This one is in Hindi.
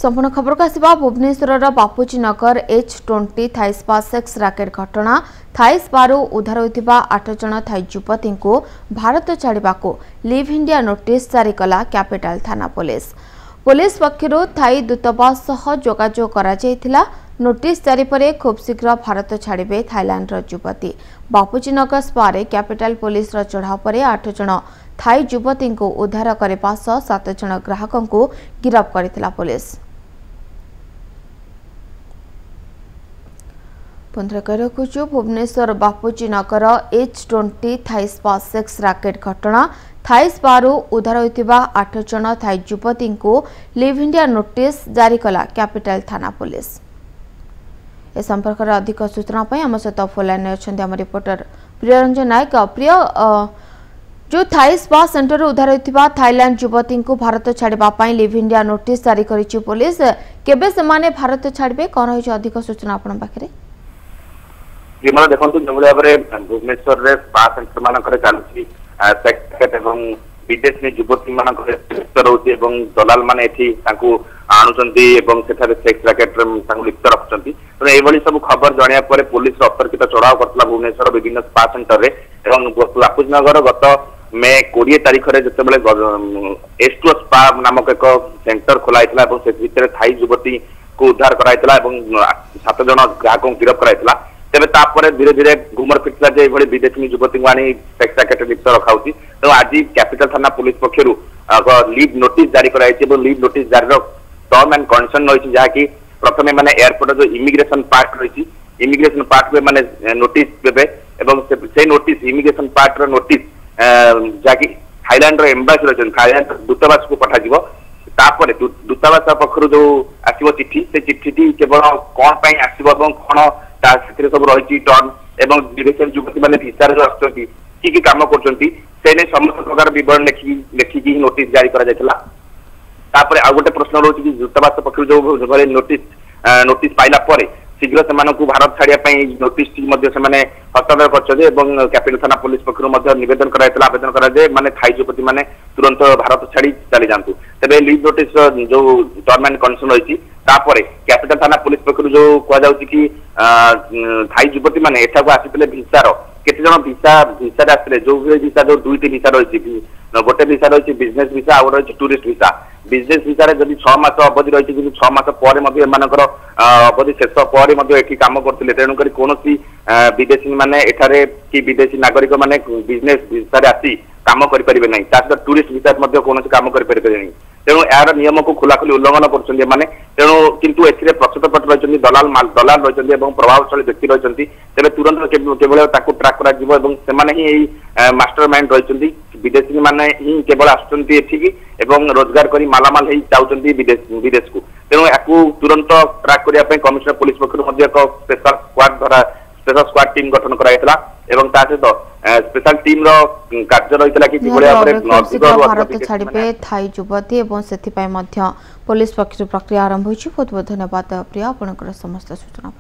संपूर्ण खबर को आसवा Bhubaneswar Bapuji Nagar H20 Thai spa sex racket घटना थाई स्पारू उद्धार होता 8 जन थाई युवती को भारत छाड़ा लिव इंडिया नोटिस जारी कला कैपिटल थाना पुलिस पक्षर थाई दूतावास जोगाजोग करा नोटिस जारी पर खूब शीघ्र भारत छाड़े थाईलैंड युवती बापूजी नगर स्पारे कैपिटल पुलिस चढ़ाव पर 8 जन थाई युवती को उद्धार करने 7 जन ग्राहकों को गिरफ्त करथिला पुलिस। रखुचु Bhubaneswar Bapuji Nagar H20 Thai spa sex racket घटना थाई स्पारू उद्धार होता 8 जन थाई युवती को लिव इंडिया नोटिस जारी कला कैपिटल थाना पुलिस। ए संपर्क में अधिक सूचना आम सहित फोन लाइन अच्छा आम रिपोर्टर प्रियरंजन नायक। प्रिय जो थाई स्पा सेंटर उद्धार होता थाईलैंड युवती को भारत छाड़ापी लिव इंडिया नोटिस जारी करिछि पुलिस केबे से भारत छाड़े कौन रही अधिक सूचना आपण पाखे विमल देखो जो भाव में भुवनेश्वर में स्पा सेंटर मानक चलुची सेक्स एवं विदेश में युवती मान रोचे दलाल मैंने आणुचंती सेक्स राकेट लिप्त रखुंट तेणु ये सब खबर जनाया पर पुलिस अतर्कित चढ़ाव करता भुवनेश्वर विभिन्न स्पा सेंटर में बापूजी नगर गत मे 20 तारीख में जिते एस्टो स्पा नामक एक सेंटर खोलाई थाई युवती को उद्धार कराइला 7 जन ग्राहक गिरफ्त कराइला तेज तापर धीरे धीरे घुमर फिटला विदेशी युवती को आनी सेक्स राकेट लिप्त रखा तेणु आज कैपिटल थाना पुलिस पक्षर लिव नोटिस जारी कर लिव नोटिस जारी टर्म एंड कंडीशन रही जहाँकि प्रथम मैंने एयरपोर्ट जो इमिग्रेशन पार्ट रही इमिग्रेशन पार्ट मैंने नोटिस देवे से नोटिस इमिग्रेशन पार्ट नोटिस जहाँकि थाईलैंड एम्बासी रही थाईलैंड दूतावास को पठाଯିव तापर दूतावास पक्षर जो आसव चिठी से चिठी केवल कौन पर आसव कौन सब रही टर्म एवं विदेशी युवती मैंने भिसार जो आसुँच कम कर समस्त प्रकार बरण लेखिकी नोटिस जारी कर आउ गोटे प्रश्न रोचे कि दूतावास पक्ष जो नोटिस पाइला शीघ्र से भारत छाड़ापी नोटिस हस्तांतर कर कैपिटल थाना पुलिस पक्ष नवेदन कराइला आवेदन कराए माने थाई युवती मैंने तुरंत भारत छाड़ी चली जातु तेज लिव नोटिस जो टर्म एंड कंडीशन रही कैपिटल थाना पुलिस पक्ष जो कहु कि थाई युवती मैंने एठाक आसी भिसार केते जन भिसा आसते जो भिसा जो 2टी भिसा रही गोटे भिसा रही बिजनेस भिसा आउ रही टूरिस्ट भिसा बिजनेस भिसा जब 6 मास अवधि रही 6 मास पर अवधि शेष पर कम करते तेणुक कौन विदेशी माने एठारे कि विदेशी नागरिक माने बिजनेस भिसा आसी कम करें ना सहित टूरिस्ट भिसा कौन कम करें तेणु यार नियम को खोलाखोली उल्लंघन कर तेणु किंतु ए प्रस्तुतपट रही दलाल रही प्रभावशाली व्यक्ति रही तेज तुरंत केवल ट्राक कर मास्टर माइंड रही विदेशी माने ही केवल आसुँच रोजगार कर मालामाल चाहते विदेश को तेणु या तुरंत ट्राक करने कमिशनर पुलिस पक्ष एक स्पेशल स्क्वाड टीम गठन कराइला सहित स्पेशल टीम कार्य रही कि भारत छाड़े थाई युवती पुलिस पक्ष प्रक्रिया आरंभ होती। बहुत बहुत धन्यवाद प्रिया आपनकर समस्त सूचना।